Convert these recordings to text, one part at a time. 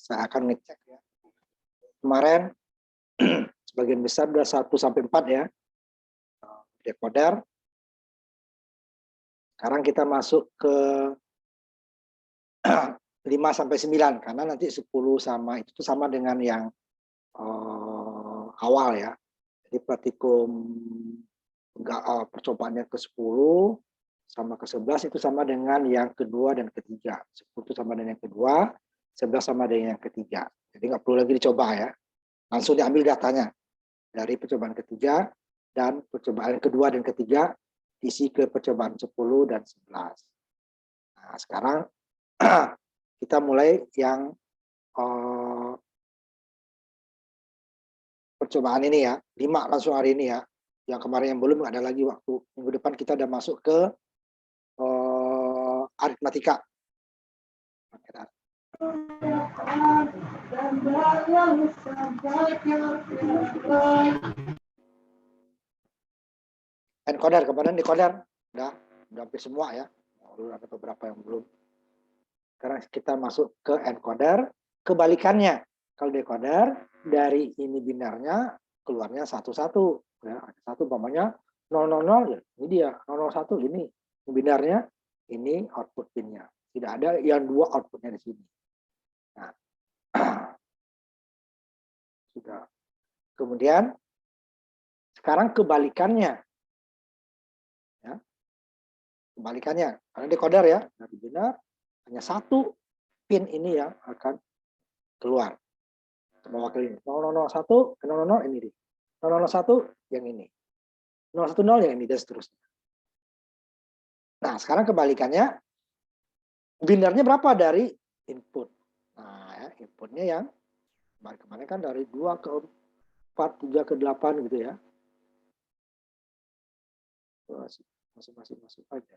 saya akan ngecek ya. Kemarin sebagian besar sudah 1 sampai 4 ya. Decoder. Sekarang kita masuk ke 5 sampai 9 karena nanti 10 sama itu sama dengan yang awal ya. Jadi praktikum percobaannya ke 10 sama ke 11 itu sama dengan yang kedua dan ketiga. 10 itu sama dengan yang kedua, 11 sama dengan yang ketiga. Jadi nggak perlu lagi dicoba ya. Langsung diambil datanya dari percobaan ketiga dan percobaan kedua dan ketiga isi ke percobaan 10 dan 11. Nah, sekarang kita mulai yang percobaan ini ya, 5 langsung hari ini ya. Yang kemarin yang belum ada lagi waktu. Minggu depan kita udah masuk ke aritmatika. Encoder, kemarin decoder udah hampir semua ya. Ada beberapa yang belum. Sekarang kita masuk ke encoder. Kebalikannya, kalau decoder dari ini binarnya keluarnya 1-1 ya. Satu umpamanya 000 ya. Ini dia 001 ini binarnya, ini output pinnya. Tidak ada yang 2 outputnya di sini. Nah, sudah. Kemudian sekarang kebalikannya. Ya. Kebalikannya, karena decoder ya, dari binar hanya 1 pin ini yang akan keluar. Mewakili 001, 000 ini di. 001 yang ini. 010 yang ini dan seterusnya. Nah, sekarang kebalikannya binarnya berapa dari input? Nah, ya, inputnya yang kemarin kan dari 2 ke 4, 3 ke 8 gitu ya. Masih aja.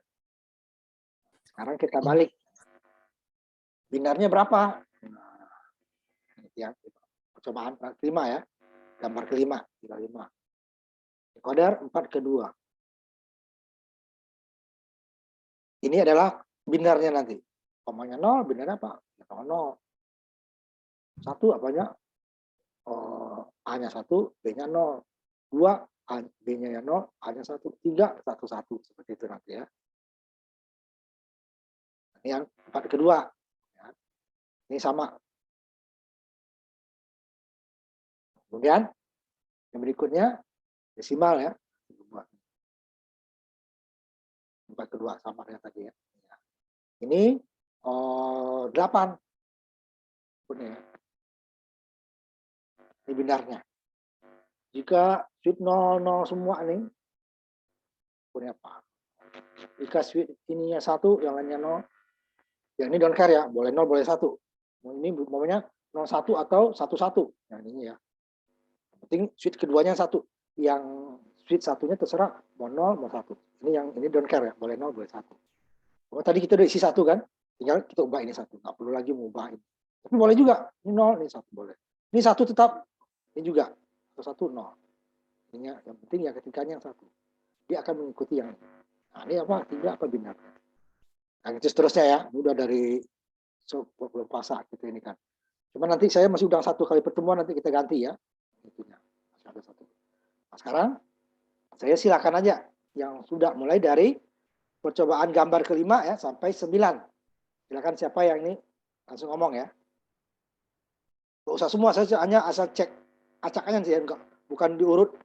Sekarang kita balik. Binarnya berapa? Nah, yang percobaan kelima ya. Gambar kelima, 35. Decoder 4 ke 2. Ini adalah binarnya nanti. Komanya 0, binarnya apa? 0. 1 apanya? A-nya 1, B-nya 0. 2, B-nya 0, A-nya 1. 3, 1, 1. Seperti itu nanti ya. Ini yang 4 ke 2. Ya. Ini sama. Kemudian, yang berikutnya, desimal ya. 4 ke 2 sama kayak tadi ya. Ini 8. Ini binarnya. Jika switch 00 semua nih, punya apa? Jika switch ininya 1, yang lainnya 0, yang ini don't care ya, boleh 0, boleh 1. Ini namanya 01 atau 11. Nah, ini ya. Yang penting switch keduanya 1. Yang switch satunya terserah mau 0, mau 1. Ini yang ini don't care ya, boleh 0, boleh 1. Oh, tadi kita udah isi 1 kan? Tinggal kita ubah ini 1. Nggak perlu lagi mengubah ini. Tapi boleh juga. Ini 0, ini 1 boleh. Ini 1 tetap. Ini juga. 1, 0. Ini yang penting ya ketikanya yang 1. Dia akan mengikuti yang ini. Nah, ini apa? 3 apa binar. Nah, itu seterusnya ya. Ini udah dari belum puasa gitu ini kan. Cuma nanti saya masih udah 1 kali pertemuan, nanti kita ganti ya. Itunya. Masih ada 1. Nah, sekarang saya silakan aja yang sudah mulai dari percobaan gambar kelima ya sampai 9. Silakan siapa yang ini langsung ngomong ya. Gak usah semua, saya hanya asal cek acakannya sih, enggak, bukan diurut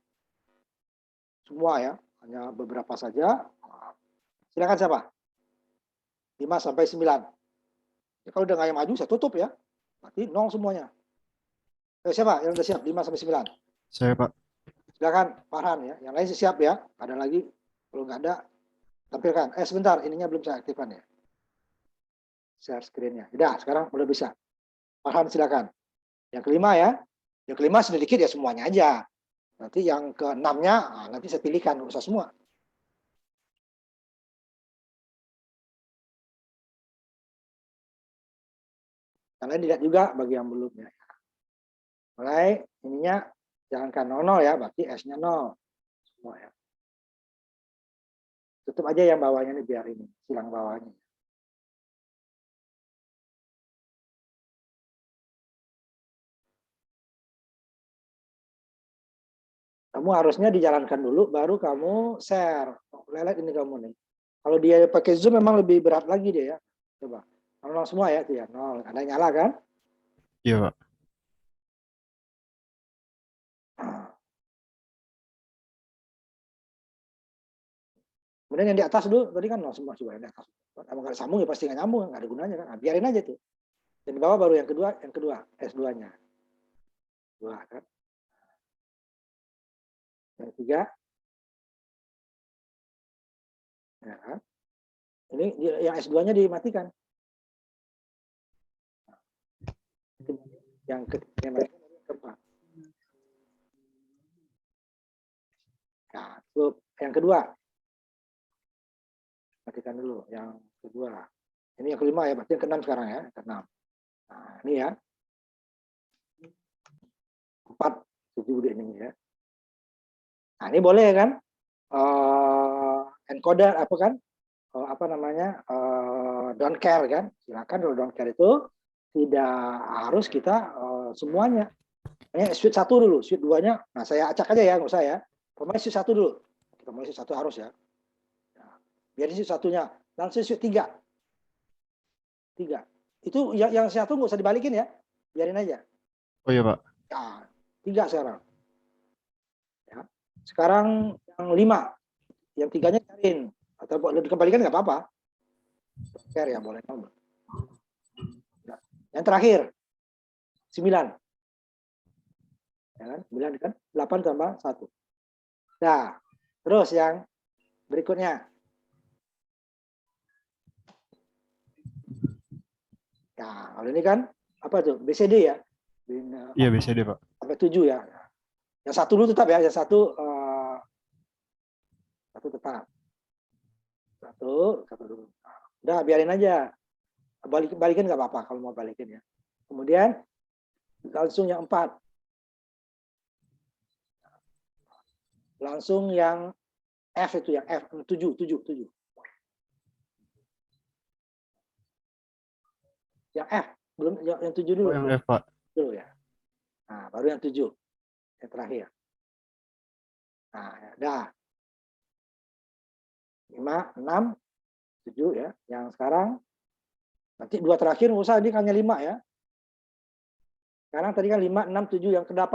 semua ya, hanya beberapa saja. Silakan siapa? 5 sampai 9. Ya, kalau udah nggak yang maju, saya tutup ya. Berarti 0 semuanya. Siapa yang udah siap? 5 sampai 9. Saya, Pak. Silakan Farhan ya. Yang lain siap ya. Ada lagi? Kalau nggak ada, tampilkan. Sebentar, ininya belum saya aktifkan ya. Share screen-nya. Udah, sekarang udah bisa. Farhan silakan. Yang kelima ya. Yang kelima sedikit ya semuanya aja. Nanti yang ke-6-nya, nanti saya pilihkan, usah semua. Kalian lihat juga bagi yang belum ya. Mulai ininya jangankan 00 ya, berarti S-nya 0. Semua ya. Tutup aja yang bawahnya nih biar ini, silang bawahnya. Kamu harusnya dijalankan dulu, baru kamu share. Lelet ini kamu nih. Kalau dia pakai Zoom memang lebih berat lagi dia ya. Coba. Nol semua ya, tuh ya. Nol. Ada yang nyala kan? Iya, Pak. Kemudian yang di atas dulu, tadi kan nol semua coba yang di atas. Kalau nggak sambung ya pasti nggak nyambung, nggak ada gunanya kan. Nah, biarin aja tuh. Dan di bawah baru yang kedua, S2-nya. Dua kan. Yang ketiga, ya kan? Ini yang S2-nya dimatikan. Yang keempat. Nah, yang kedua, matikan dulu. Yang kedua, ini yang kelima ya, berarti yang keenam sekarang ya, keenam. Nah, ini ya, 4, 7 ini ya. Nah, ini boleh kan? Encoder apa kan? Apa namanya? Don't care kan? Silakan kalau don't care itu tidak harus kita semuanya. Ini switch 1 dulu, switch 2-nya. Nah, saya acak aja ya, nggak usah ya. Pokoknya switch 1 dulu. Kita mulai switch 1 harus ya. Nah, biar switch 1-nya. Langsung switch 3. 3. Itu yang satu nggak usah dibalikin ya. Biarin aja. Oh iya, Pak. Nah, 3 sekarang. Ya. Sekarang yang 5. Yang 3-nya cariin. Atau boleh dikembalikan nggak apa-apa. Share ya, boleh. Nah, yang terakhir, 9. Ya kan? 9 kan? 8 tambah 1. Nah, terus yang berikutnya. Nah, kalau ini kan apa tuh? BCD ya. Iya, bisa deh, Pak. Sampai 7 ya. Yang satu dulu tetap ya, yang satu tetap. Satu dulu. Udah biarin aja. Balikin nggak apa-apa kalau mau balikin ya. Kemudian langsung yang 4. Langsung yang F itu yang F 7. Yang F belum yang 7 dulu. Oh, yang F, Pak. Dulu ya. Nah, baru yang 7. Yang terakhir. Nah, ya, dah. 5, 6, 7 ya. Yang sekarang nanti 2 terakhir nggak usah, ini hanya 5 ya. Sekarang tadi kan 5, 6, 7 yang ke-8.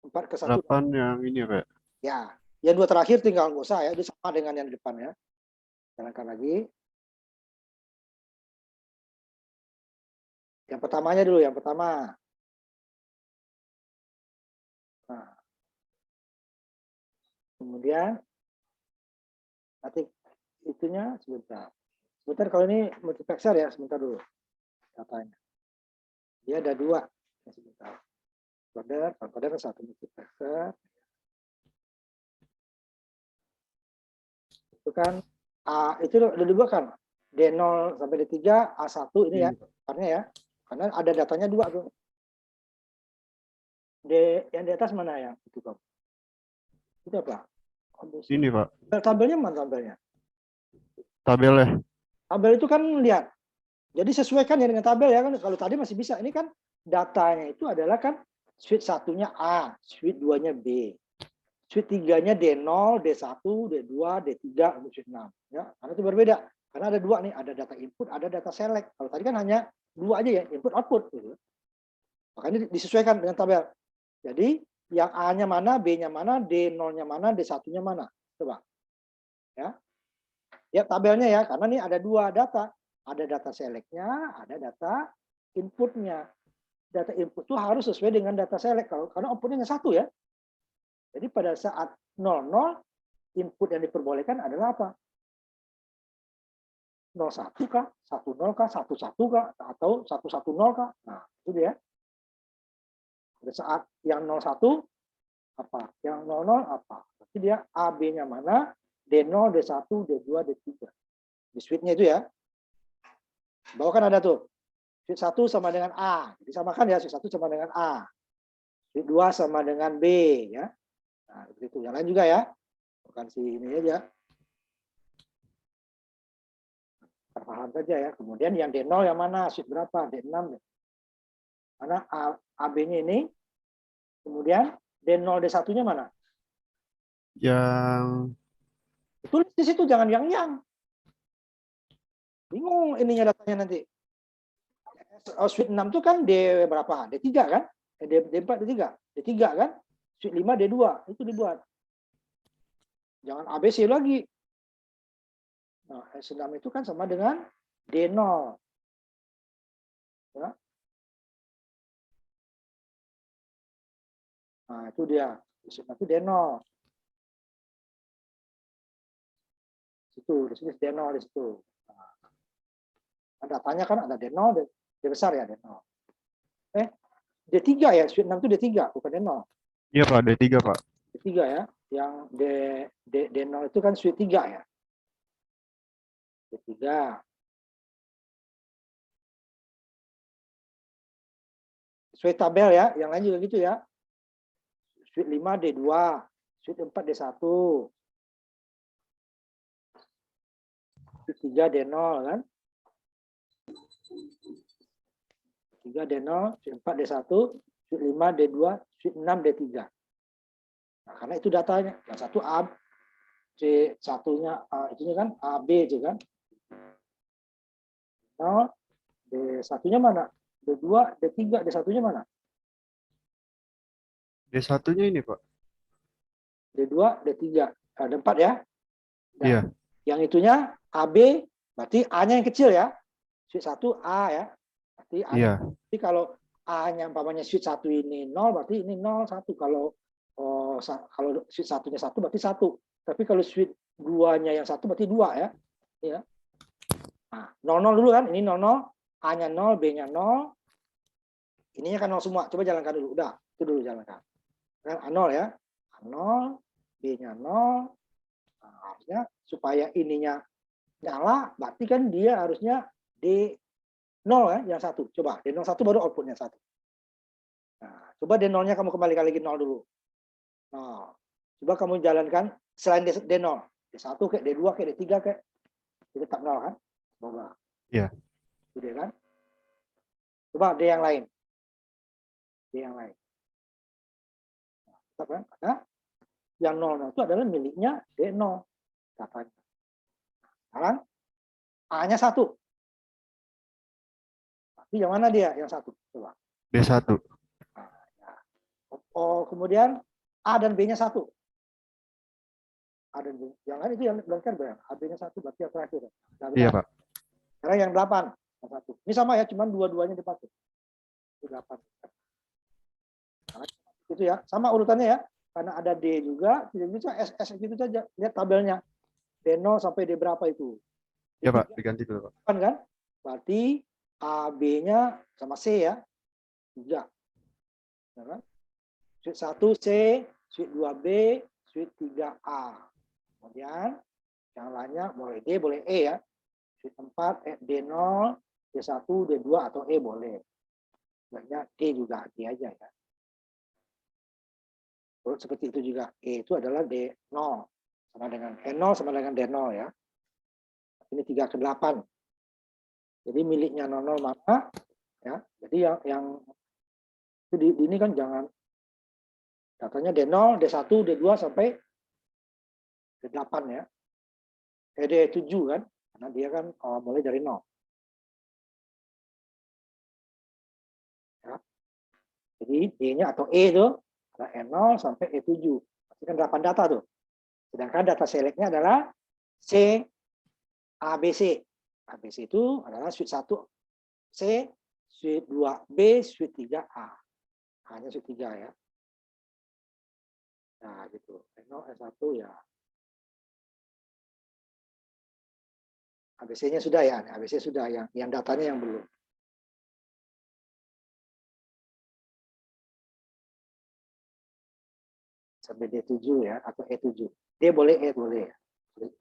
4 ke 1. 8 yang ini ya, Pak. Ya, yang 2 terakhir tinggal nggak usah ya, itu sama dengan yang di depan ya. Jalankan lagi. Yang pertamanya dulu, yang pertama. Nah, kemudian nanti itunya sebentar. Sebentar kalau ini multiplexer ya, sebentar dulu datanya. Dia ada 2. Sebentar. Encoder satu multiplexer. Itu kan itu ada 2 kan. D0 sampai D3, A1 ini ya. Karena ya. Karena ada datanya 2 tuh. Yang di atas mana ya? Itu Pak. Itu apa? Ini, Pak. Tabelnya mana tabelnya? Tabelnya. Tabel itu kan lihat. Jadi sesuaikan ya dengan tabel ya kan. Kalau tadi masih bisa. Ini kan datanya itu adalah kan switch 1-nya A, switch 2-nya B. Switch 3-nya D0, D1, D2, D3, switch 6. Ya, karena itu berbeda. Karena ada 2 nih, ada data input, ada data select. Kalau tadi kan hanya 2 aja ya, input output gitu. Makanya disesuaikan dengan tabel. Jadi yang A-nya mana, B-nya mana, D0-nya mana, D1-nya mana. Coba. Ya. Ya tabelnya ya, karena ini ada 2 data. Ada data select-nya, ada data input-nya. Data input itu harus sesuai dengan data select karena output-nya 1 ya. Jadi pada saat 00 input yang diperbolehkan adalah apa? 01 kah, 10 kah, 11 kah, atau 110 kah? Nah, itu dia. Pada saat yang 01 apa? Yang 00 apa? Berarti dia A, B-nya mana? D0, D1, D2, D3. Di switch-nya itu ya. Bawah kan ada tuh. Switch 1 sama dengan A. Jadi samakan ya, switch 1 sama dengan A. Switch 2 sama dengan B ya. Nah, itu yang lain juga ya. Bukan si ini aja. Paham saja ya. Kemudian yang D0 yang mana? Switch berapa? D6. Mana AB-nya ini. Kemudian D0, D1-nya mana? Yang Tulis di situ, jangan yang. Bingung ininya datanya nanti. Suite 6 itu kan D berapa? D3 kan? D4, D3. D3 kan? Suite 5, D2. Itu dibuat. Jangan ABC lagi. Nah, S6 itu kan sama dengan D0. Ya. Nah, itu dia. Suite 6 itu D0. Di sini D0 di situ. Nah, datanya kan ada D0, D besar ya D0. D3 ya, suite 6 itu D3, bukan D0. iya Pak, D3 Pak. D3 ya. Yang D0 itu kan suite 3 ya. D3. Sesuai tabel ya, yang lain juga gitu ya. Suite 5 D2, suite 4 D1. Suite 3 D0 kan. 3 D0, suite 4 D1, suite 5 D2, suite 6 D3. Nah, karena itu datanya. Yang satu A, C1-nya itunya kan AB itu kan. Nah, D1-nya mana? D2, D3, D1-nya mana? D1-nya ini Pak. D2, D3, D4 ya. Nah, Iya. yang itunya AB, berarti A-nya yang kecil ya. Suite 1 A ya. Berarti A. Iya. Jadi kalau A-nya umpamanya suite 1 ini 0, berarti ini 0, 1. Kalau suite 1-nya 1, berarti 1. Tapi kalau suite 2-nya yang 1, berarti 2 ya. Ya. Nah, 00 dulu kan, ini 00, A-nya 0, B-nya 0. Ininya kan 0 semua. Coba jalankan dulu. Udah, itu dulu jalankan. Kan A0 ya. A0, B-nya 0. Nah, harusnya supaya ininya nyala, berarti kan dia harusnya D0 ya, yang 1. Coba, D01 baru outputnya 1. Nah, coba D0-nya kamu kembalikan lagi 0 dulu. Nah, coba kamu jalankan selain D0. D1 kayak D2 kayak D3 kayak tetap 0 kan? Coba. Iya. Itu dia kan? Coba D yang lain. D yang lain. Nah, tetap kan? Karena yang 0 itu adalah miliknya D0. Katanya. Sekarang A-nya 1. Tapi yang mana dia yang 1? Coba. D1. Nah, ya. Oh, kemudian A dan B-nya 1. A dan B. Yang lain itu yang belakang berapa? A, B-nya 1 berarti yang terakhir. Nah, Iya Pak. sekarang yang 8. Yang 1. Ini sama ya, cuman dua-duanya dipakai. Itu 8. Nah, itu ya, sama urutannya ya. Karena ada D juga, tidak bisa SS gitu saja. Lihat tabelnya. D0 sampai D berapa itu. Iya Pak, diganti dulu Pak. Kan? Berarti A, B-nya sama C ya. 3. Ya kan? Suite 1 C, suite 2 B, suite 3 A. Kemudian yang lainnya boleh D, boleh E ya. Suite 4, D0, D1, D2 atau E boleh. Sebenarnya D juga D aja ya. Terus seperti itu juga E itu adalah D0 sama dengan E0 sama dengan D0 ya. Ini 3 ke 8. Jadi miliknya 00 mana ya. Jadi yang ini kan jangan datanya D0, D1, D2 sampai D8 ya. D7 kan karena dia kan mulai dari 0. Ya. Jadi D-nya atau E itu adalah E0 sampai E7. Itu kan 8 data tuh. Sedangkan data select-nya adalah C, A, B, C. A, B, C itu adalah suite 1 C, suite 2 B, suite 3 A. Hanya suite 3 ya. Nah gitu. E0, E1 ya. ABC-nya sudah ya. ABC sudah yang datanya yang belum. Sampai D7 ya atau E7. D boleh E boleh ya.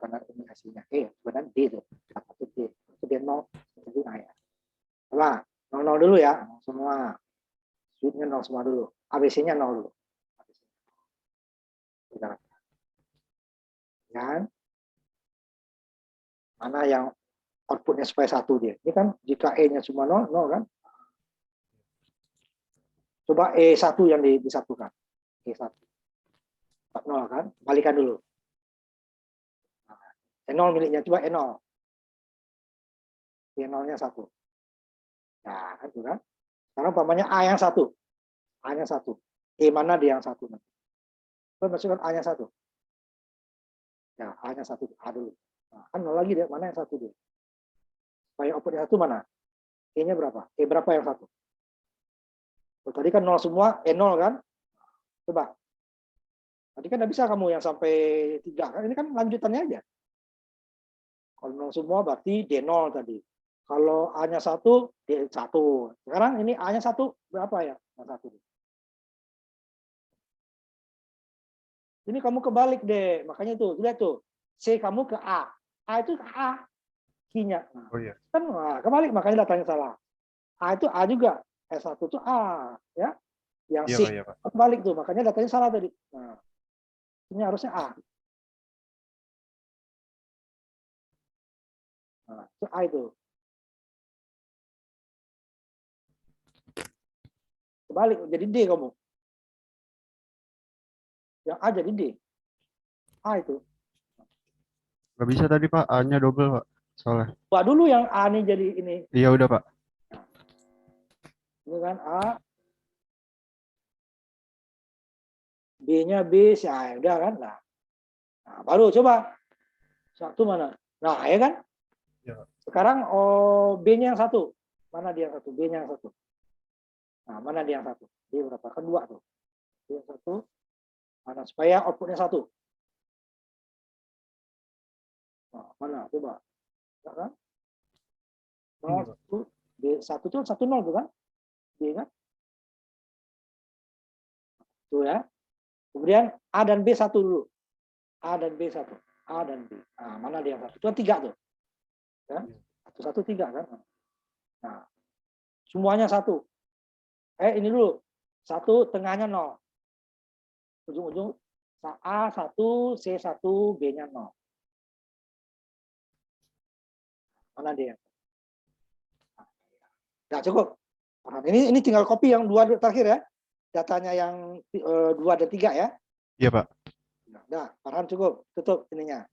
Karena ini hasilnya E, sebenarnya D itu. Satu D. Itu D0, itu A ya. Coba 00 dulu ya, semua. Suite-nya 0 semua dulu. ABC-nya 0 dulu. Dan mana yang outputnya supaya 1 dia. Ini kan jika E-nya semua 0, 0 kan. Coba E1 yang disatukan. E1. 40 kan? Kembalikan dulu. E0 miliknya, coba E0. E0-nya 1. Nah, kan itu kan. Sekarang umpamanya A yang 1. A-nya 1. E mana dia yang 1 nanti? Coba masukkan A-nya 1. Ya, A-nya 1. A dulu. Nah, kan 0 lagi dia, mana yang 1 dia? Supaya outputnya 1 mana? E-nya berapa? E berapa yang 1? Oh, tadi kan 0 semua, E0 kan? Coba. Tadi kan tidak bisa kamu yang sampai 3 kan? Ini kan lanjutannya aja. Kalau 0 semua berarti D0 tadi. Kalau A-nya 1, D1. Sekarang ini A-nya 1 berapa ya? Yang 1. Ini kamu kebalik deh. Makanya itu, lihat tuh. C kamu ke A. A itu ke A. Q-nya. Nah, Oh iya. kan kebalik, makanya datanya salah. A itu A juga. S1 itu A. Ya. Yang Iya C Pak, iya Pak. kebalik tuh. Makanya datanya salah tadi. Nah, ini harusnya A. Nah, itu A itu. Kebalik, jadi D kamu. Yang A jadi D. A itu. Nggak bisa tadi Pak, A-nya double Pak. Soalnya. Buat dulu yang A nih jadi ini. Iya udah Pak. Ini kan A. B-nya B, ya udah kan. Nah, baru coba. Satu mana? Nah, ya kan? Iya Pak. Sekarang B-nya yang 1. Mana dia yang 1? B-nya yang 1. Nah, mana dia yang 1? B berapa? Kan 2 tuh. B yang 1. Mana? Supaya outputnya 1. Nah, mana? Coba. Ya kan? Ini 0, Pak. 1. B1 tuh 1, 0 tuh kan? B kan? Tuh ya. Kemudian A dan B 1 dulu. A dan B 1. A dan B. Nah, mana dia yang 1? Itu kan 3 tuh. Ya? 1, 1, 3 kan? Nah, semuanya 1. Ini dulu. 1 tengahnya 0. Ujung-ujung A 1, C 1, B-nya 0. Mana dia? Nah, cukup. Nah, ini tinggal copy yang 2 terakhir ya. Datanya yang 2 dan 3 ya. Iya Pak. Nah, Farhan cukup. Tutup ininya.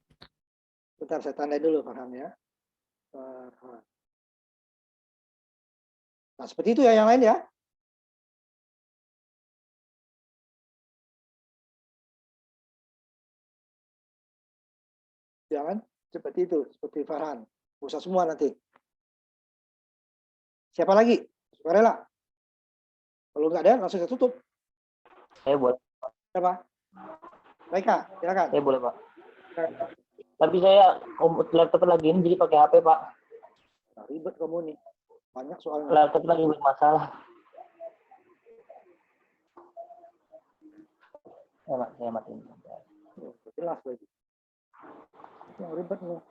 Bentar saya tandai dulu Farhan ya. Farhan. Nah, seperti itu ya yang lain ya. Jangan seperti itu, seperti Farhan. Usah semua nanti. Siapa lagi? Sukarela. Kalau nggak ada, langsung saya tutup. Saya boleh. Siapa? Baika, silakan. Saya boleh Pak. Tapi saya laptop lagi ini jadi pakai HP Pak. Nah, ribet kamu nih. Banyak soalnya. Laptop lagi bermasalah. Saya matiin. Jelas lagi. Yang ribet nih.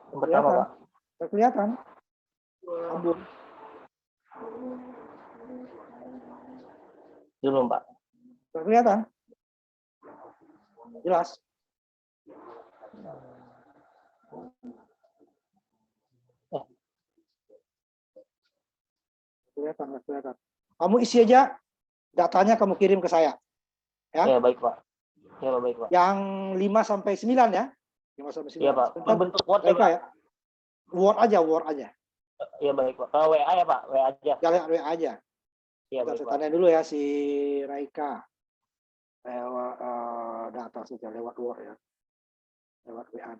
Yang pertama Pak. Kelihatan. Ambun. Belum Pak. Kelihatan. Jelas. Kelihatan. Kamu isi aja datanya, kamu kirim ke saya. Ya, ya baik Pak. Ya baik Pak. Yang 5 sampai 9 ya. 5 sampai 9. Iya Pak. Bentuk Word ya, Baik, Pak. ya. Word aja. Iya baik Pak. WA ya Pak, WA aja. Jangan WA aja. Iya baik Saya Pak. tanya dulu ya si Raika. Lewat data saja lewat Word ya. Lewat WA.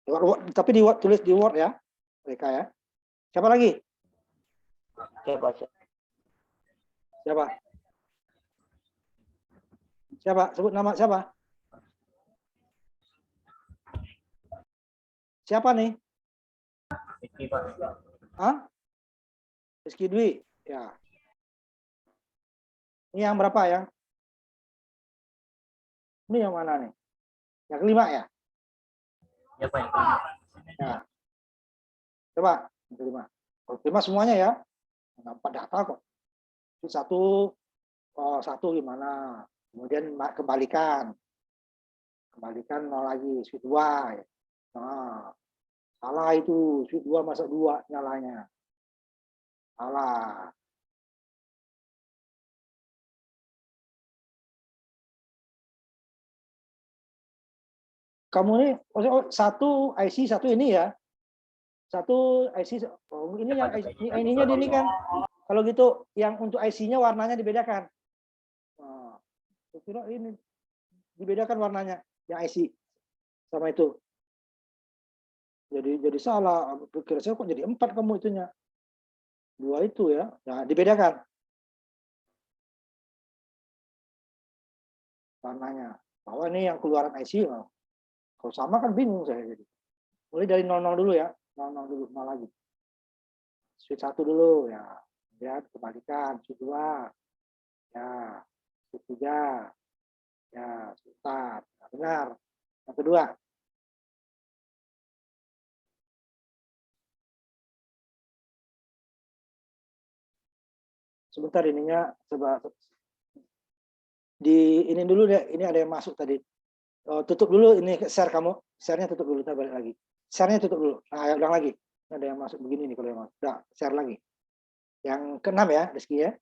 Lewat Word, tapi tulis di Word ya. Raika ya. Siapa lagi? Oke Pak. Siapa? Sebut nama siapa? Siapa nih? Rizky Pak. Hah? Rizky Dwi. Ya. Ini yang berapa ya? Ini yang mana nih? Yang kelima ya? Ya Pak. Ya. Coba yang kelima. Kalau kelima semuanya ya. Nampak data kok. Satu gimana? Kemudian kembalikan 0 lagi, switch 2. Nah, salah itu, switch 2 masa 2 nyalanya. Salah. kamu nih, satu IC, satu ini ya. Satu IC, ini yang ininya ini kan. Kalau gitu, yang untuk IC-nya warnanya dibedakan. Nah, kira ini dibedakan warnanya, yang IC sama itu. Jadi salah. Pikir saya kok jadi 4 kamu itunya. 2 itu ya. Nah, dibedakan warnanya. Bahwa ini yang keluaran IC. Kalau sama kan bingung saya jadi. Mulai dari 00 dulu ya. 00 dulu, 0 lagi. Switch 1 dulu ya. Kemudian kembalikan, switch 2. Ya, switch 3. Ya, sebentar. Nah, benar. Yang kedua. Sebentar ininya di ini dulu deh. Ini ada yang masuk tadi. Tutup dulu ini share kamu. Share-nya tutup dulu, kita balik lagi. Share-nya tutup dulu. Nah, ulang lagi. Ini ada yang masuk begini nih kalau yang masuk. Udah, share lagi. Yang ke-6 ya, Rizky ya.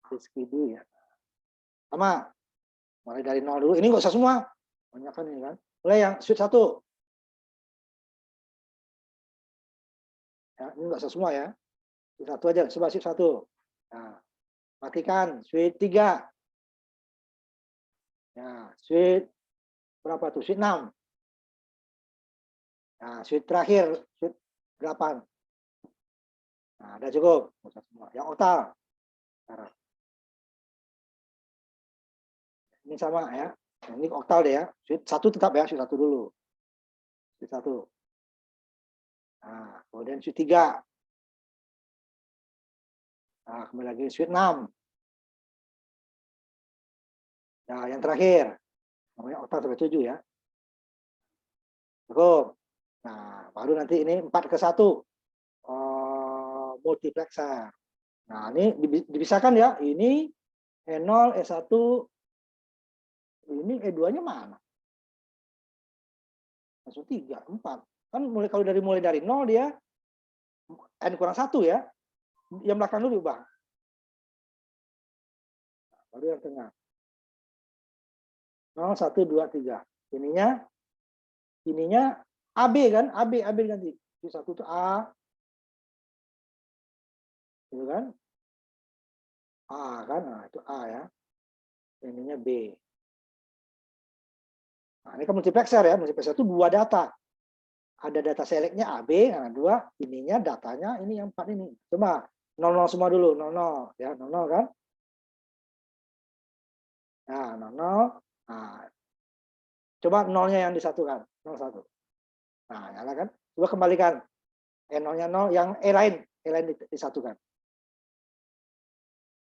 Rizky dulu ya. Sama. Mulai dari 0 dulu. Ini nggak usah semua. Banyak kan ini kan. Mulai yang switch 1. Ya, ini nggak usah semua ya. Switch 1 aja. Coba switch 1. Nah, matikan. Switch 3. Ya, switch berapa tuh? Switch 6. Nah, switch terakhir, switch 8. Nah, udah cukup. Nggak usah semua. Yang oktal. Nah, ini sama ya. Nah, ini oktal deh ya. Switch 1 tetap ya, switch 1 dulu. Switch 1. Nah, kemudian switch 3. Nah, kembali lagi switch 6. Nah, yang terakhir. Namanya oktal sampai 7 ya. Cukup. Nah, baru nanti ini 4 ke 1. Multiplexer. Nah, ini dipisahkan ya. Ini E0, E1. Ini E2-nya mana? Langsung 3, 4. Kan kalau mulai dari 0 dia N kurang 1 ya. Yang belakang dulu, Bang. Baru yang tengah. 0, 1, 2, 3. Ininya AB kan? AB ganti. Yang 1 itu A. Gitu kan? A kan? Nah, itu A ya. Ininya B. Nah, ini kan multiplexer ya. Multiplexer itu 2 data. Ada data selectnya AB, nah 2, ininya datanya, ini yang 4 ini. Coba 00 semua dulu, 00 ya, 00 kan? Nah, 00. Nah, coba 0-nya yang disatukan, 01. Nah, nyala kan? Coba kembalikan. E0-nya 0, yang E lain disatukan.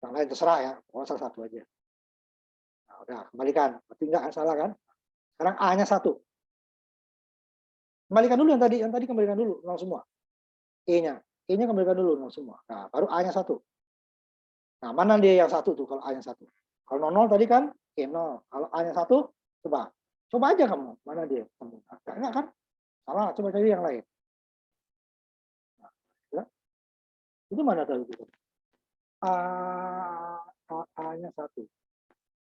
Yang lain terserah ya, pokoknya salah satu aja. Nah, udah, kembalikan. Berarti enggak salah kan? Sekarang A-nya 1. Kembalikan dulu yang tadi kembalikan dulu, 0 semua. E-nya kembalikan dulu 0 semua. Nah, baru A-nya 1. Nah, mana dia yang 1 tuh kalau A-nya 1? Kalau 00 tadi kan E0. Kalau A-nya 1, coba aja kamu. Mana dia? Enggak kan? Salah, coba cari yang lain. Nah, ya. Itu mana tadi? A-nya 1.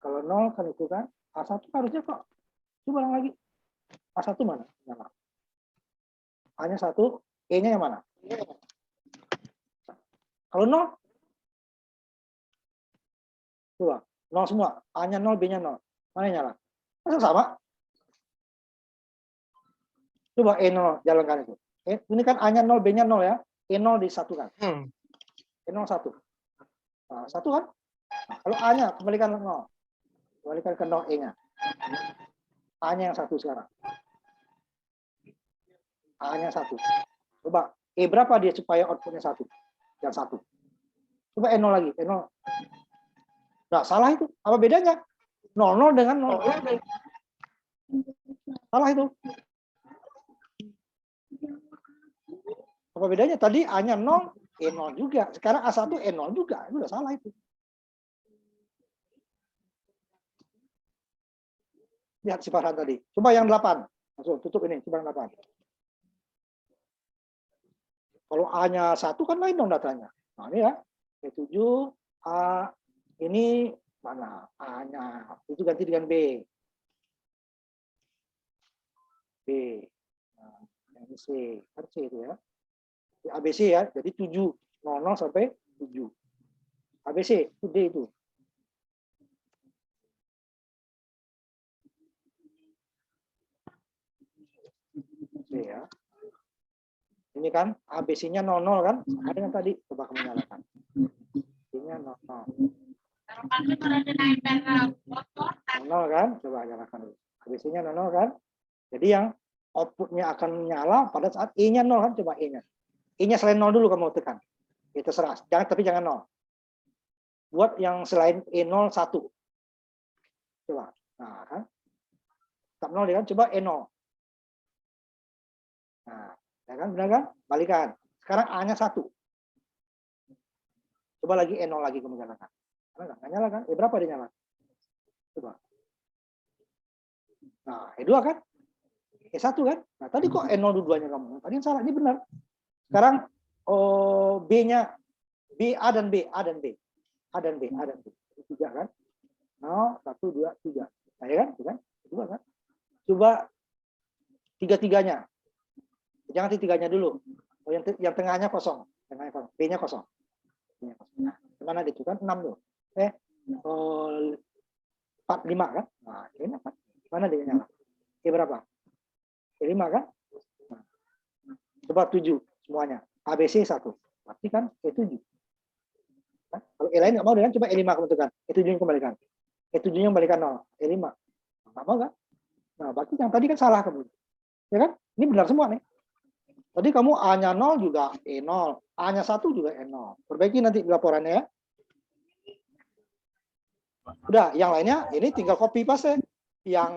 Kalau 0 kan itu kan. A1 harusnya kok. Coba ulang lagi. A1 mana? A-nya 1, E-nya yang mana? Kalau 0, coba 0 semua. A-nya 0, B-nya 0. Mana yang nyala? Masa sama? Coba E0 jalankan itu. Ini kan A-nya 0, B-nya 0 ya. E0 disatukan. E0 1. Nah, 1 kan? Nah, kalau A-nya kembalikan 0. Kembalikan ke 0 E-nya. A-nya yang 1 sekarang. A-nya 1. Coba E berapa dia supaya outputnya 1? Yang 1. Coba E0 lagi. E0. Nah, salah itu. Apa bedanya? 00 dengan 0. Salah itu. Apa bedanya? Tadi A-nya 0, E0 juga. Sekarang A1 E0 juga. Itu udah salah itu. Lihat si Farhan tadi. Coba yang 8. Langsung tutup ini. Coba yang 8. Kalau A-nya 1 kan lain dong datanya. Nah, ini ya. E7, A. Ini mana? A-nya. Itu ganti dengan B. B. Nah, yang ini C. Kan C itu ya. Di ABC ya, jadi 7. 00 sampai 7. ABC, itu D itu. C ya. Ini kan ABC-nya 00 kan? Ada yang tadi, coba kamu nyalakan. ABC-nya 00. 00 kan? Coba nyalakan dulu. ABC-nya 00 kan? Jadi yang output-nya akan nyala pada saat E-nya 0 kan? Coba E-nya. E-nya selain 0 dulu kamu tekan. Itu terserah. Tapi jangan 0. Buat yang selain E0 1. Coba. Nah, kan? Tetap 0 kan? Coba E0. Nah, ya kan? Benar kan? Balikan. Sekarang A-nya 1. Coba lagi E0 lagi kamu nyalakan. Nggak nyala kan? Berapa dia nyala? Coba. Nah, E2 kan? E1 kan? Nah, tadi kok E0 dua-duanya kamu? Tadi yang salah, ini benar. Sekarang B-nya B, A dan B, A dan B. A dan B, A dan B. 3 kan? 0, 1, 2, 3. Nah, ya kan? Itu kan? Kedua kan? Coba tiga-tiganya. Jangan tiga-tiganya dulu. Yang tengahnya kosong. Tengahnya kosong. B-nya kosong. Nah, kemana itu kan? 6 tuh. 4, 5 kan? Nah, ini apa? Mana dia nyala? E berapa? E5 kan? Nah, coba 7 semuanya. ABC 1. Berarti kan E7. Nah, kalau E lain nggak mau, dengan coba E5 kamu tekan. E7 yang kembalikan. E7 yang kembalikan 0. E5. Nggak mau kan? Nah, berarti yang tadi kan salah kamu. Ya kan? Ini benar semua nih. Tadi kamu A-nya 0 juga E0. A-nya 1 juga E0. Perbaiki nanti laporannya ya. Udah, yang lainnya ini tinggal copy paste. Yang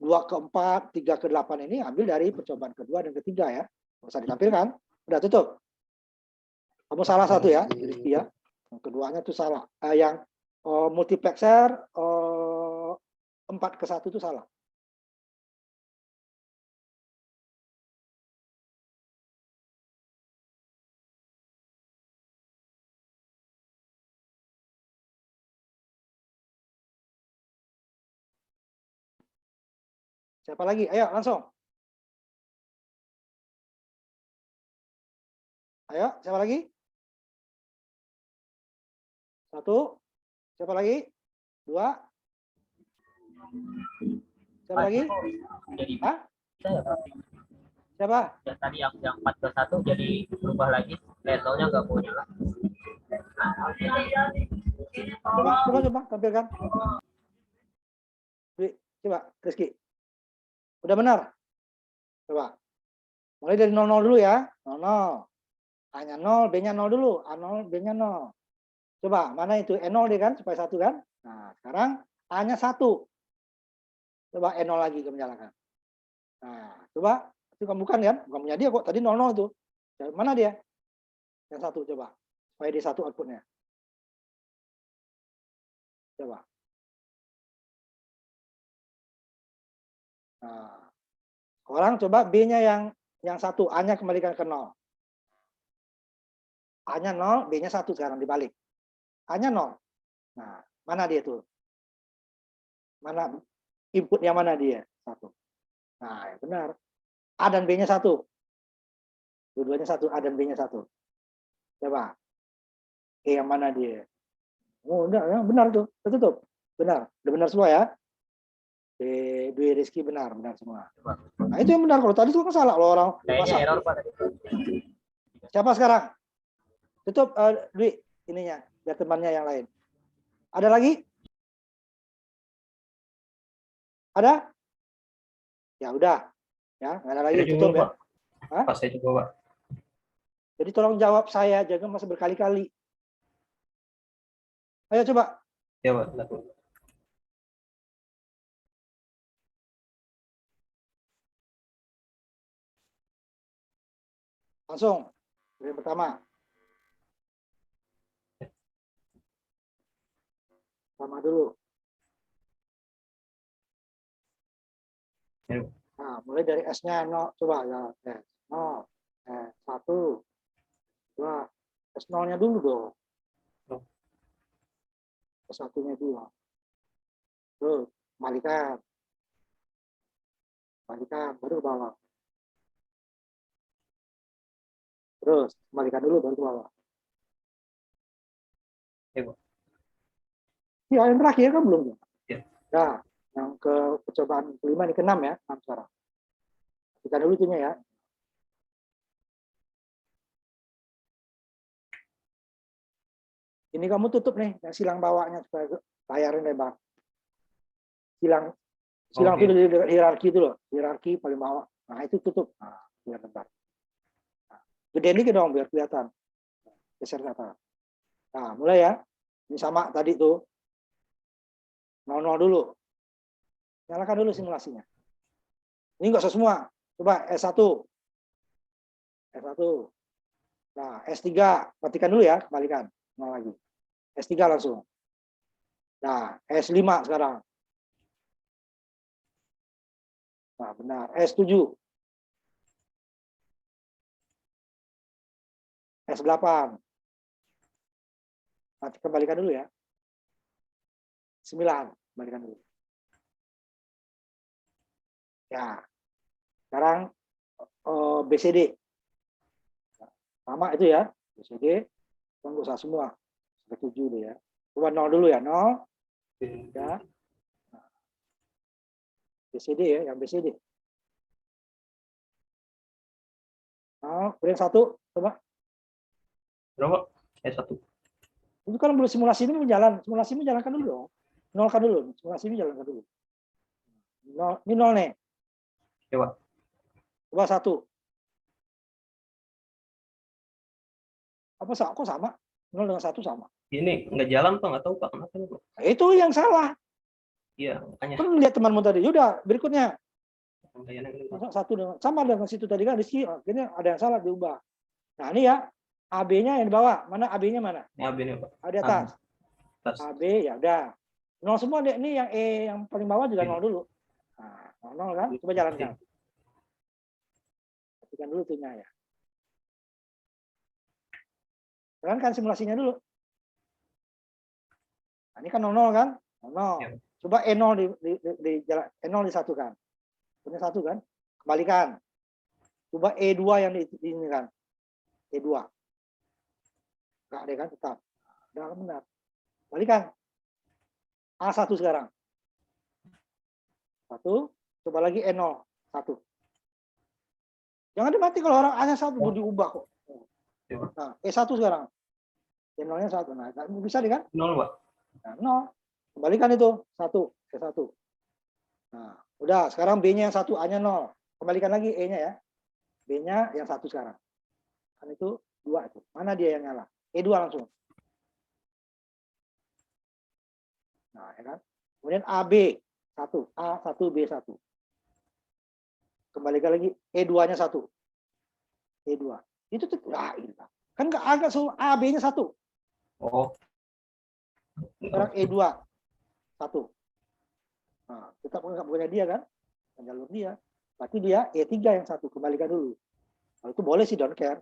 2 ke 4, 3 ke 8 ini ambil dari percobaan kedua dan ketiga ya. Nggak usah ditampilkan. Udah tutup. Kamu salah satu ya, Rizky ya. Yang keduanya itu salah. Yang multiplexer 4 ke 1 itu salah. Siapa lagi? Ayo langsung. Ayo, siapa lagi? 1. Siapa lagi? 2. Siapa lagi? Hah? Siapa? Ya, tadi yang 4 ke 1 jadi berubah lagi. Levelnya nggak mau nyala. Coba tampilkan. Coba, Rizky. Udah benar? Coba. Mulai dari 00 dulu ya. 00. A-nya 0, B-nya 0 dulu. A0, B-nya 0. Coba, mana itu? E0 deh kan, supaya 1 kan? Nah, sekarang A-nya 1. Coba E0 lagi kamu nyalakan. Nah, coba. Itu kamu bukan kan? Bukan punya dia kok. Tadi 00 itu. Mana dia? Yang 1 coba. Supaya dia 1 outputnya. Coba. Nah, sekarang coba B-nya yang 1. A-nya kembalikan ke 0. A-nya 0, B-nya 1 sekarang dibalik. A-nya 0. Nah, mana dia tuh? Mana inputnya mana dia? 1. Nah, ya benar. A dan B-nya 1. Dua-duanya 1, A dan B-nya 1. Coba. E yang mana dia? Oh, enggak, ya, benar tuh. Tutup. Benar. Udah benar semua ya? Dwi Rizky benar semua. Nah, itu yang benar. Kalau tadi itu kan salah loh orang. Kayaknya error Pak. Siapa sekarang? Tutup Dwi ininya, biar temannya yang lain. Ada lagi? Ada? Ya udah. Ya, nggak ada lagi. Saya Tutup juga, ya. Pak. Pas saya juga, Pak. Jadi tolong jawab saya, jangan masih berkali-kali. Ayo coba. Ya, Pak. Langsung. Yang pertama. Sama dulu. Ya. Nah, mulai dari S-nya 0. Coba ya. S0. S1. 2. S0-nya dulu dong. S1-nya dulu. Terus, kembalikan. Kembalikan, baru ke bawah. Terus, kembalikan dulu, baru ke bawah. Ya, Pak. Ya, yang terakhir kan belum. Ya. Nah, yang ke percobaan kelima, ini ke-6 ya, 6 sekarang. Kita dulu itunya ya. Ini kamu tutup nih, yang silang bawahnya supaya layarnya lebar. Silang Oke. itu dari hierarki itu loh, hierarki paling bawah. Nah, itu tutup. Nah, biar lebar. Nah, gedein dikit dong biar kelihatan. Geser ke atas. Nah, mulai ya. Ini sama tadi tuh. 00 dulu. Nyalakan dulu simulasinya. Ini enggak usah semua. Coba S1. S1. Nah, S3 matikan dulu ya, kembalikan. Nol lagi. S3 langsung. Nah, S5 sekarang. Nah, benar. S7. S8. Nanti kembalikan dulu ya. 9. Kembalikan dulu. Ya. Sekarang BCD. Sama itu ya. BCD. Nggak usah semua. Sampai 7 deh ya. Coba 0 dulu ya. 0. Ya. BCD ya. Yang BCD. Nah, kemudian 1. Coba. Berapa? S1. Itu kan belum simulasi ini berjalan. Simulasi ini jalankan dulu dong. Nolkan dulu. Simulasi ini jalankan dulu. 0. Ini 0 nih. Coba. Coba 1. Apa kok sama? 0 dengan 1 sama. Ini nggak jalan Pak, nggak tahu Pak kenapa nih Pak. Nah, itu yang salah. Iya, makanya. Kan lihat temanmu tadi. Yaudah, berikutnya. Kayaknya ini, Pak. 1 dengan sama dengan situ tadi kan di sini. Ini ada yang salah diubah. Nah, ini ya. AB-nya yang di bawah. Mana AB-nya mana? Ini AB nih Pak. Ada di atas. Atas. AB ya udah. 0 semua deh. Ini yang E yang paling bawah juga 0 dulu. Nah, 0 kan? Coba jalankan. Perhatikan dulu tuhnya ya. Jalankan simulasinya dulu. Nah, ini kan 00 kan? 00. Ya. Coba E0 di jalan E0 disatukan. Punya 1 kan? Kembalikan. Coba E2 yang di ini kan. E2. Enggak deh kan tetap. Udah benar. Kembalikan. A1 sekarang. 1. Coba lagi E0. 1. Jangan dimati kalau orang A-nya 1 mau diubah kok. Nah, E1 sekarang. E0-nya 1. Nah, bisa deh kan? 0 Pak. Nah, 0. Kembalikan itu 1. E1. Nah, udah. Sekarang B-nya yang 1, A-nya 0. Kembalikan lagi E-nya ya. B-nya yang 1 sekarang. Kan itu 2 itu. Mana dia yang nyala? E2 langsung. Nah, ya kan? Kemudian AB 1, A1, B1. Kembalikan lagi E2-nya 1. E2. Itu tuh kan enggak agak semua AB-nya 1. Oh. Sekarang E2 1. Nah, tetap enggak punya dia kan? Jalur dia. Berarti dia E3 yang 1. Kembalikan dulu. Kalau itu boleh sih don't care.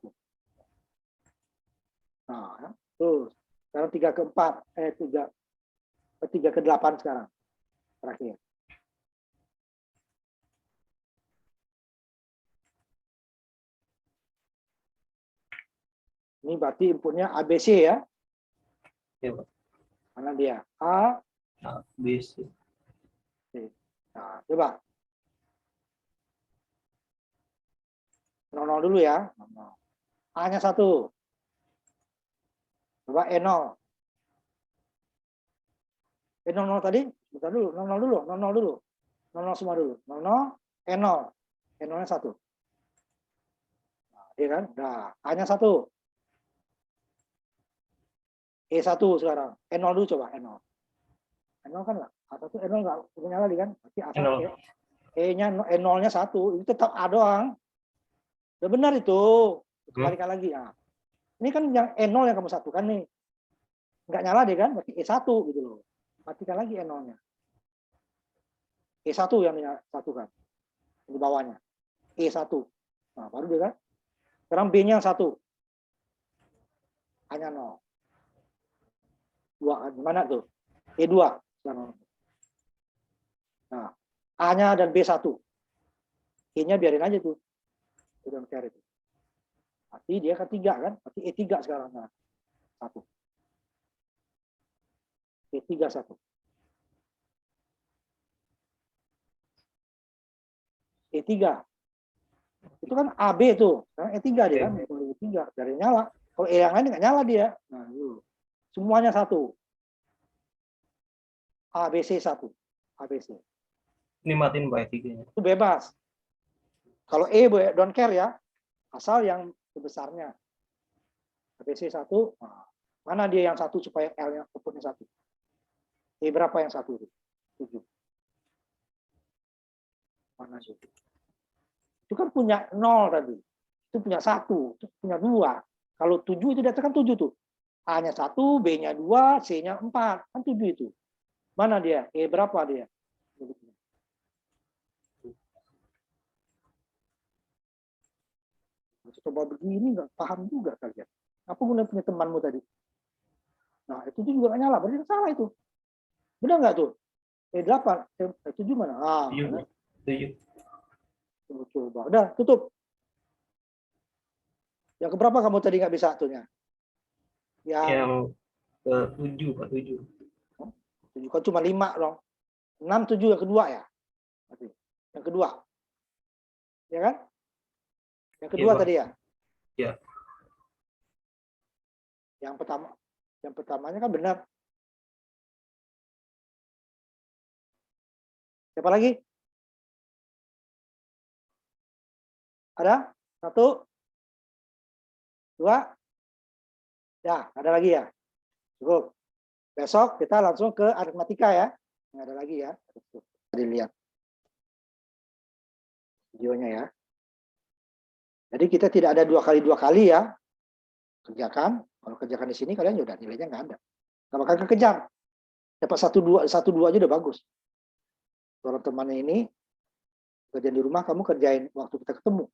Nah, ya. Terus sekarang 3 ke 4, 3 ke 8 sekarang. Terakhir. Ini berarti inputnya ABC ya. Ya Pak. Mana dia? A, A, B, C. nah, coba. 00 dulu ya. A-nya 1. Coba E0. E00 tadi, bentar dulu, 00 dulu, 00 dulu. 00 semua dulu. 00, E0. E0-nya 1. Nah, dia kan? Nah, A-nya 1. E1 sekarang. E0 dulu coba, E0. E0 kan enggak? A1 E0 enggak punya lagi kan? Berarti A1 E0. E-nya E0-nya 1, itu tetap A doang. Udah benar itu. Kembalikan lagi ya. Ini kan yang E0 yang kamu satukan nih. Enggak nyala deh kan? Berarti E1 gitu loh. Matikan lagi E0-nya. E1 yang disatukan. Di bawahnya. E1. Nah, baru dia kan. Sekarang B-nya 1. A-nya 0. 2. Gimana tuh? E2. Nah, A-nya dan B1. E-nya biarin aja tuh. Don't care itu. Berarti dia kan 3 kan? Berarti E3 sekarang. Nah, 1. E3 1. E3. Itu kan AB tuh. Sekarang E3 dia kan. E3 dari nyala. Kalau E yang lain nggak nyala dia. Nah, semuanya 1. ABC 1. ABC. Ini matiin Pak E3-nya. Itu bebas. Kalau E don't care ya. Asal yang sebesarnya. ABC 1. Nah, mana dia yang 1 supaya L-nya outputnya 1. E berapa yang 1 itu? 7. Mana itu? Itu kan punya 0 tadi. Itu punya 1. Itu punya 2. Kalau 7 itu data kan 7 tuh. A-nya 1, B-nya 2, C-nya 4. Kan 7 itu. Mana dia? E berapa dia? Coba begini nggak paham juga kalian. Apa guna punya temanmu tadi? Nah, itu juga nggak nyala. Berarti salah itu. Benar nggak tuh? E8. E7 mana? Ah, 7. coba. Udah, tutup. Yang keberapa kamu tadi nggak bisa tuhnya? Yang ke-7 Pak, 7. 7 kan cuma 5 dong. 6, 7 yang kedua ya? Yang kedua. Ya kan? Yang kedua Iya, tadi ya? Iya. Yang pertamanya kan benar. Siapa lagi? Ada? 1, 2. Ya, ada lagi ya? Cukup. Besok kita langsung ke aritmatika ya. Nggak ada lagi ya. Dilihat videonya ya. Jadi kita tidak ada 2 kali ya. Kerjakan. Kalau kerjakan di sini kalian udah nilainya nggak ada. Nggak bakal kekejar. Dapat 1, 2 aja udah bagus. Kalau temannya ini kerjaan di rumah kamu kerjain waktu kita ketemu.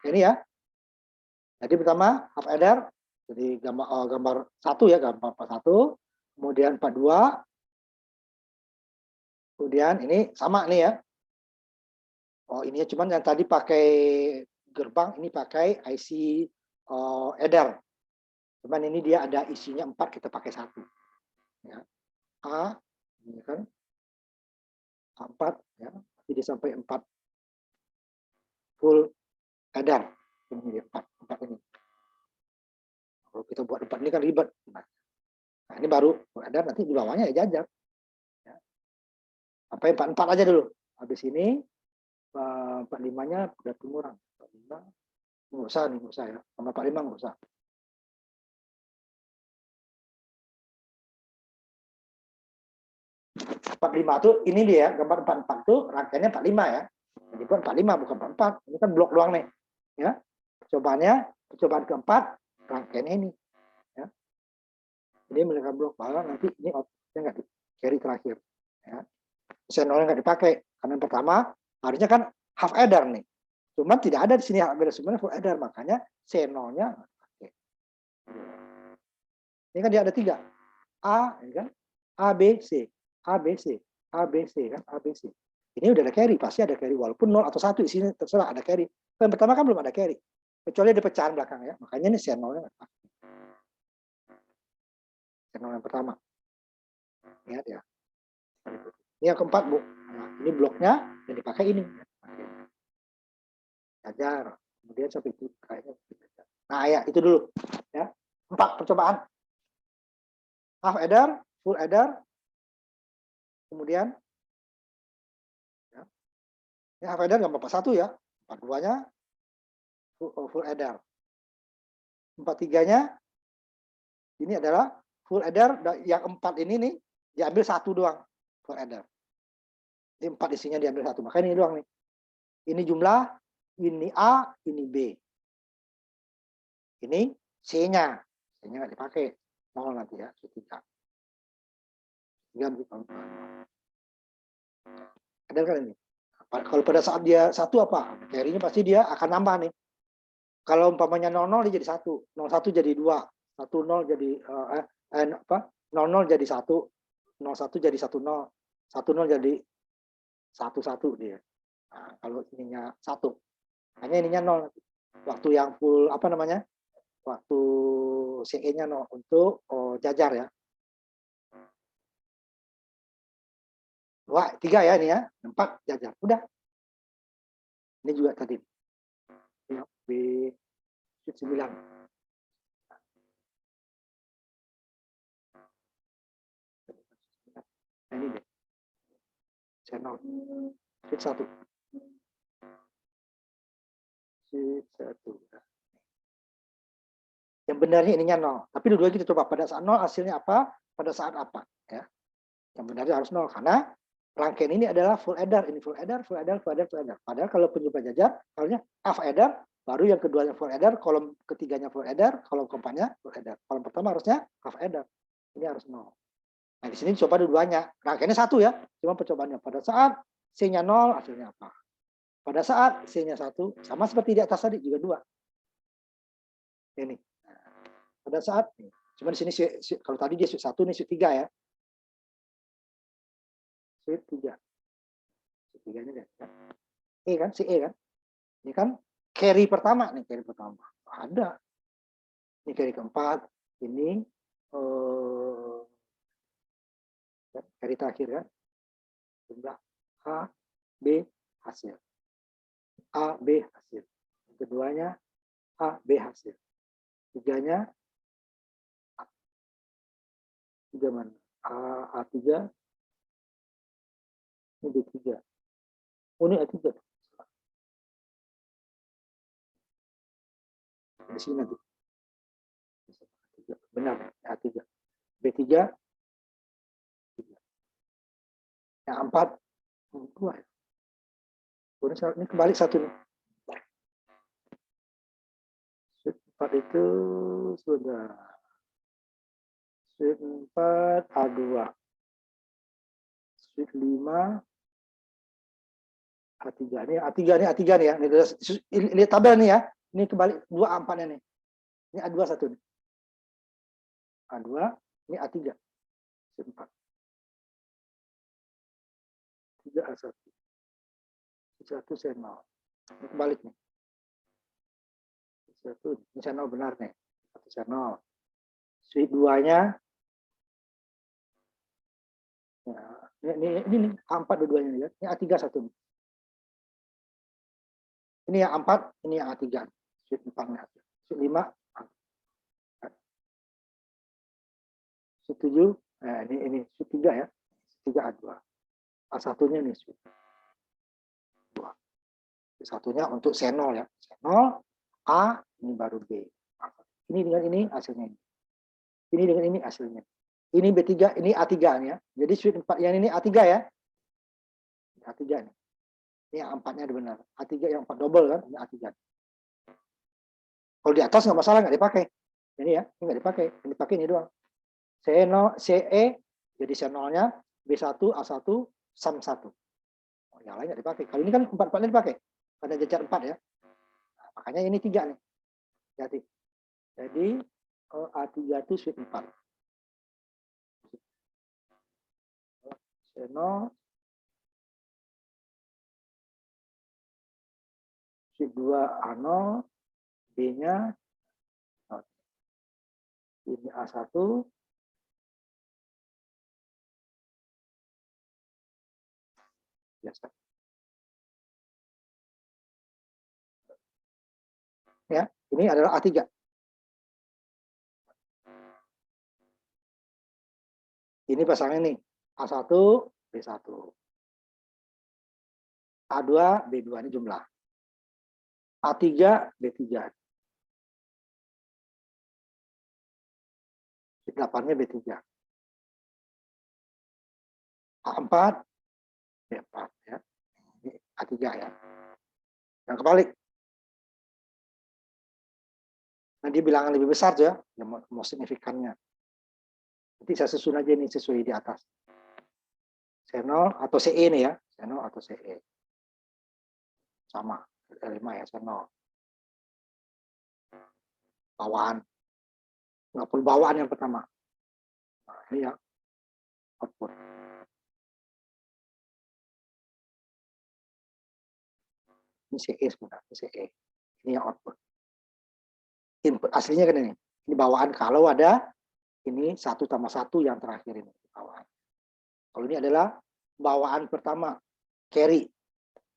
Ini ya. Jadi pertama half adder. Jadi gambar 1 ya, gambar 41. Kemudian 42. Kemudian ini sama nih ya. Oh, ini cuman yang tadi pakai gerbang, ini pakai IC adder. Cuman ini dia ada isinya 4, kita pakai 1. Ya. A, ini kan A4 ya. Jadi sampai 4 full adder. Ini 4 ini. Kalau kita buat 4 ini kan ribet. Nah, ini baru full adder, nanti di bawahnya ya jajar. Ya. Sampai 44 aja dulu. Habis ini 45-nya udah kurang. 45 nggak usah nih, nggak usah ya. Sama 45 nggak usah. Lima tuh ini dia gambar 44 tuh rangkaiannya 45 ya. Jadi bukan 45 bukan 44. Ini kan blok doang nih. Ya. Percobaan keempat rangkaiannya ini. Ya. Jadi mereka blok bahwa nanti ini outputnya nggak di carry terakhir. Ya. Channelnya nggak dipakai karena yang pertama harusnya kan half adder nih. Cuman tidak ada di sini half adder, sebenarnya full adder, makanya channelnya dipakai. Ini kan dia ada 3. A, ya kan? A, B, C. ABC, ABC kan, ABC. Ini udah ada carry, pasti ada carry walaupun 0 atau 1 di sini terserah ada carry. Yang pertama kan belum ada carry. Kecuali ada pecahan belakang ya. Makanya ini channelnya channel yang pertama. Lihat ya. Ini yang keempat, Bu. Nah, ini bloknya yang dipakai ini. Ajar. Kemudian sampai itu kayaknya. Nah, ya, itu dulu ya. 4 percobaan. Half adder, full adder. Kemudian ya, ini half adder nggak apa-apa 1 ya, 42-nya full adder, 43-nya ini adalah full adder, yang 4 ini nih diambil 1 doang full adder. Ini 4 isinya diambil 1, makanya ini doang nih. Ini jumlah, ini A, ini B, ini C-nya nggak dipakai, 0 nanti ya, C3. Ada kan ini? Kalau pada saat dia 1 apa? Carry-nya pasti dia akan nambah nih. Kalau umpamanya 00 dia jadi 1, 01 jadi 2, 10 jadi 00 jadi 1, 01 jadi 10, 10 jadi 11 dia. Nah, kalau ininya 1. Hanya ininya 0. Waktu yang full apa namanya? Waktu CE-nya 0 untuk jajar ya. 2, 3 ya ini ya. 4 jajar. Udah. Ini juga tadi. Ya, B9. Nah, ini deh. Channel. Sheet 1. Sheet 1. Yang benarnya ininya 0. Tapi dua-duanya kita coba. Pada saat 0 hasilnya apa? Pada saat apa? Ya. Yang benarnya harus 0. Karena rangkaian ini adalah full adder. Ini full adder, full adder, full adder, full adder. Padahal kalau penyebab jajar, harusnya half adder, baru yang keduanya full adder, kolom ketiganya full adder, kolom keempatnya full adder. Kolom pertama harusnya half adder. Ini harus 0. Nah, di sini coba dua-duanya. Rangkaiannya 1 ya. Cuma percobaannya. Pada saat C-nya 0, hasilnya apa? Pada saat C-nya 1, sama seperti di atas tadi, juga 2. Ini. Pada saat, cuma di sini kalau tadi dia sheet 1, ini sheet 3 ya. Sheet 3. Sheet 3-nya deh. E kan, si E kan. Ini kan carry pertama nih, carry pertama. Ada. Ini carry keempat, ini carry terakhir kan. Jumlah A, B, hasil. A, B, hasil. Keduanya A, B, hasil. Tiganya tiga mana? A3, ini B3. Oh, ini A3. Di sini nanti. Benar, A3. B3. Yang 4. 2. Ini kembali 1 nih. 4 itu sudah. Sheet 4 A2. Sheet 5 A3. Ini A3 nih ya. Ini lihat tabel nih ya. Ini kembali 2 A4-nya nih. Ini A2 1 nih. A2, ini A3. Sheet 4. 3 A1. Sheet 1 C0. Ini kebalik nih. Sheet 1 ini C0 benar nih. 1 C0. Sheet 2-nya ya, ini A4 dua-duanya nih ya. Ini A3 1 nih. Ini yang A4, ini yang A3. Sheet 4-nya. Sheet 5 Sheet 7, nah ini sheet 3 ya. Sheet 3 A2. A1-nya nih sheet 2. Satunya untuk C0 ya. C0 A, ini baru B. Ini dengan ini hasilnya. Ini dengan ini hasilnya. Ini B3, ini A3 nih ya. Jadi sheet 4 yang ini A3 ya. A3 nih. Ini yang 4-nya benar. A3 yang 4 double kan, ini A3. Kalau di atas nggak masalah, nggak dipakai. Ini ya, ini nggak dipakai. Yang dipakai ini doang. C0, CE, jadi C0-nya B1, A1, sum 1. Oh, yang lain nggak dipakai. Kalau ini kan 4-4-nya dipakai. Pada jajar 4 ya. Nah, makanya ini 3 nih. Jadi A3 itu sheet 4. C0, sheet 2 A0, B-nya, ini A1, biasa. Ya, ini adalah A3. Ini pasangan ini, A1, B1. A2, B2 ini jumlah. A3, B3. 8-nya B3. A4, B4 ya. Ini A3 ya. Yang kebalik. Nah, dia bilangan lebih besar ya, yang mau signifikannya. Nanti saya susun aja nih sesuai di atas. C0 atau CE nih ya. C0 atau CE. Sama. L5 ya, C0. Bawaan. Nggak perlu bawaan yang pertama. Nah, ini ya. Output. Ini CE sebenarnya, ini CE. Ini yang output. Input aslinya kan ini. Ini bawaan kalau ada ini 1 tambah 1 yang terakhir ini bawaan. Kalau ini adalah bawaan pertama carry.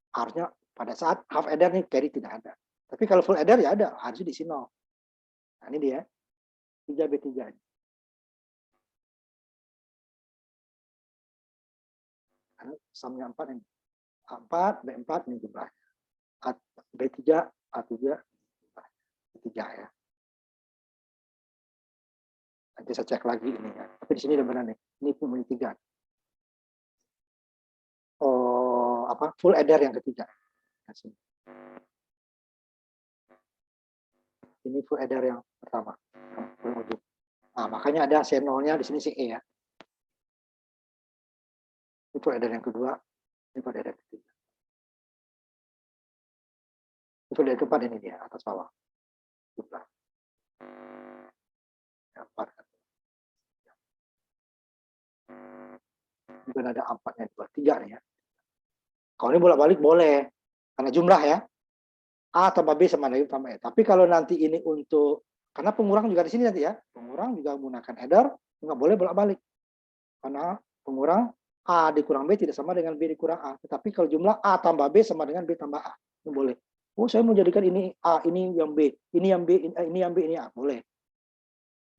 Harusnya pada saat half adder nih carry tidak ada. Tapi kalau full adder ya ada, harusnya diisi 0. Nah, ini dia 3B3 ini. Sumnya 4 ini. A4, B4 ini jumlahnya. B3, A3, B3 ya. Nanti saya cek lagi ini ya. Tapi di sini udah benar nih. Ini pun 3. Oh, apa? Full adder yang ketiga. Ini full adder yang pertama. Nah, makanya ada C0-nya di sini E ya. Ini full adder yang kedua. Ini full adder yang ketiga. Ini full adder keempat ini dia, atas bawah. Jumlah. Ya, 4. Bukan ada 4-nya, 2, 3 nih ya. Kalau ini bolak-balik boleh. Karena jumlah ya. A tambah B sama dengan tambah E. Tapi kalau nanti ini untuk, karena pengurang juga di sini nanti ya. Pengurang juga menggunakan header, nggak boleh bolak-balik. Karena pengurang A dikurang B tidak sama dengan B dikurang A. Tetapi kalau jumlah A tambah B sama dengan B tambah A. Ini boleh. Oh, saya mau jadikan ini A, ini yang B, ini yang B, ini yang B, ini A. Boleh.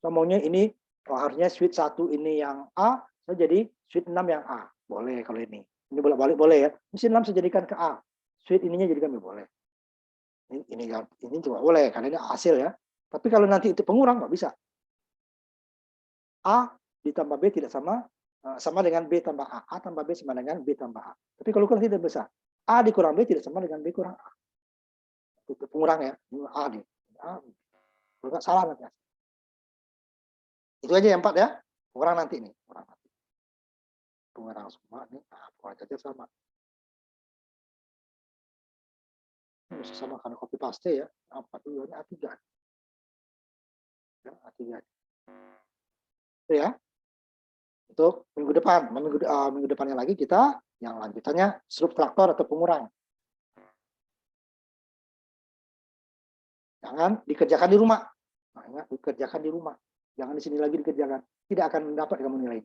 So, maunya ini, harusnya switch 1 ini yang A, saya jadi switch 6 yang A. Boleh kalau ini. Ini bolak-balik boleh ya. Mesin 6 saya jadikan ke A. Switch ininya jadikan B boleh. Ini juga boleh karena ini hasil ya. Tapi kalau nanti itu pengurang nggak bisa. A ditambah B tidak sama dengan B tambah A. A tambah B sama dengan B tambah A. Tapi kalau kurang tidak bisa. A dikurang B tidak sama dengan B kurang A. Itu pengurang ya. A nih. Kalau nggak salah nanti. Itu aja yang 4 ya. Pengurang nanti nih. Pengurang semua nih. Nah, pengurang aja sama. Bisa sama karena copy paste ya. A4 dulu ini A3. Ya, A3. Itu ya. Untuk minggu depan. Minggu depannya lagi kita yang lanjutannya subtraktor atau pengurang. Jangan dikerjakan di rumah. Nah, ingat, dikerjakan di rumah. Jangan di sini lagi dikerjakan. Tidak akan mendapat kamu nilai.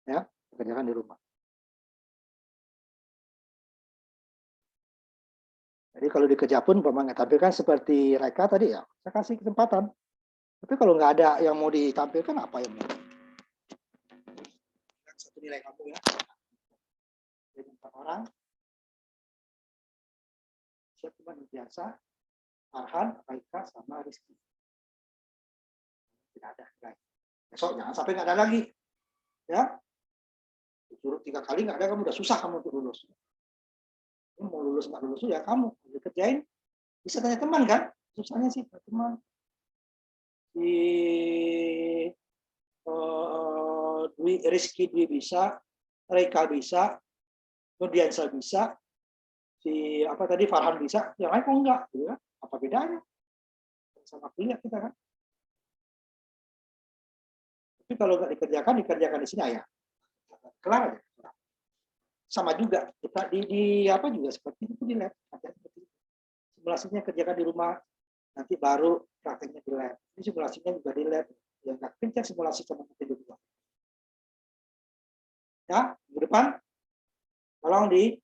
Ya, dikerjakan di rumah. Jadi kalau dikerja pun memang tampilkan seperti Reka tadi ya, saya kasih kesempatan. Tapi kalau nggak ada yang mau ditampilkan, apa yang mau? Satu nilai kamu ya. Jadi 4 orang. Siap cuma biasa. Farhan, Reka, sama Rizky. Tidak ada nilai. Besok jangan sampai nggak ada lagi. Ya. Disuruh 3 kali nggak ada, kamu udah susah kamu untuk lulus. Mau lulus nggak lulus ya kamu dikerjain, bisa tanya teman kan, susahnya sih teman di Rizky Dwi bisa, Reka bisa, Nurdiansa bisa, si apa tadi Farhan bisa, yang lain kok enggak, ya? Apa bedanya sama kuliah kita kan? Tapi kalau nggak dikerjakan di sini ya kelar aja. Sama juga kita di apa juga seperti itu di lab, simulasinya kerjakan di rumah, nanti baru prakteknya di lab. Ini simulasinya juga di lab, yang nggak kencang simulasi sama nanti di rumah. Ya, minggu depan tolong di